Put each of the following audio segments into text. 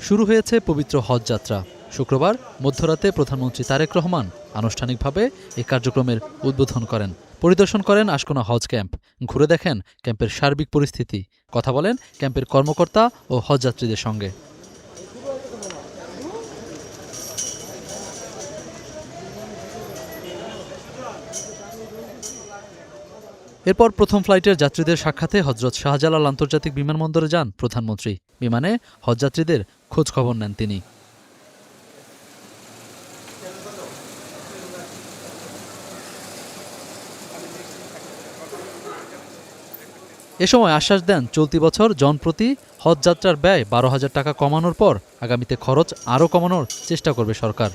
শুরু হয়েছে পবিত্র হজ যাত্রা। শুক্রবার মধ্যরাতে প্রধানমন্ত্রী তারেক রহমান আনুষ্ঠানিকভাবে এই কার্যক্রমের উদ্বোধন করেন। পরিদর্শন করেন আশকোনা হজ ক্যাম্প, ঘুরে দেখেন ক্যাম্পের সার্বিক পরিস্থিতি, কথা বলেন ক্যাম্পের কর্মকর্তা ও হজযাত্রীদের সঙ্গে। এরপর প্রথম ফ্লাইটের যাত্রীদের সাক্ষাতে হজরত শাহজালাল আন্তর্জাতিক বিমানবন্দরে যান প্রধানমন্ত্রী। বিমানে হজযাত্রীদের খোঁজ খবর নেন তিনি। এ সময় আশ্বাস দেন চলতি বছর জনপ্রতি হজযাত্রার ব্যয় 12,000 টাকা কমানোর পর আগামীতে খরচ আরও কমানোর চেষ্টা করবে সরকার।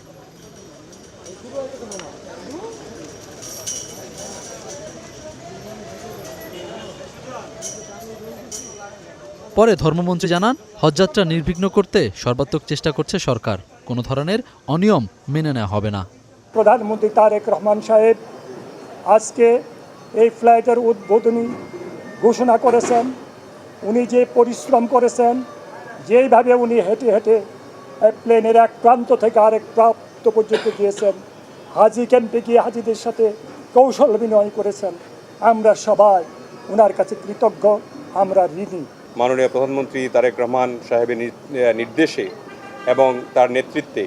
পরে ধর্মমন্ত্রী জানান, হজযাত্রা নির্বিঘ্ন করতে সর্বাত্মক চেষ্টা করছে সরকার, কোনো ধরনের অনিয়ম মেনে নেওয়া হবে না। প্রধানমন্ত্রী তারেক রহমান সাহেব আজকে এই ফ্লাইটের উদ্বোধনী ঘোষণা করেছেন। উনি যে পরিশ্রম করেছেন, যেইভাবে উনি হেঁটে হেঁটে প্লেনের এক প্রান্ত থেকে আরেক প্রান্ত পর্যন্ত গিয়েছেন, হাজি ক্যাম্পে গিয়ে হাজিদের সাথে কৌশল বিনিময় করেছেন, আমরা সবাই ওনার কাছে কৃতজ্ঞ, আমরা ঋণী। মাননীয় প্রধানমন্ত্রী তারেক রহমান সাহেবের নির্দেশে এবং তার নেতৃত্বে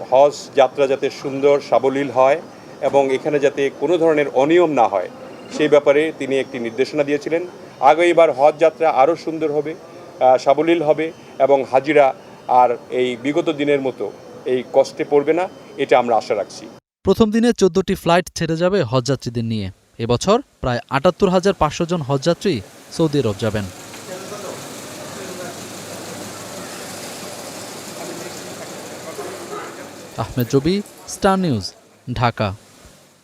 হজ যাত্রা যাতে সুন্দর সাবলীল হয় এবং এখানে যাতে কোনো ধরনের অনিয়ম না হয় সেই ব্যাপারে তিনি একটি নির্দেশনা দিয়েছিলেন। আগামীবার হজ যাত্রা আরও সুন্দর হবে, সাবলীল হবে এবং হাজিরা আর এই বিগত দিনের মতো এই কষ্টে পড়বে না, এটা আমরা আশা রাখছি। প্রথম দিনে 14টি ফ্লাইট ছেড়ে যাবে হজযাত্রীদের নিয়ে। এবছর প্রায় ৭৮,৫০০ জন হজযাত্রী সৌদি আরব যাবেন। আহমেদ রবি, স্টার নিউজ, ঢাকা।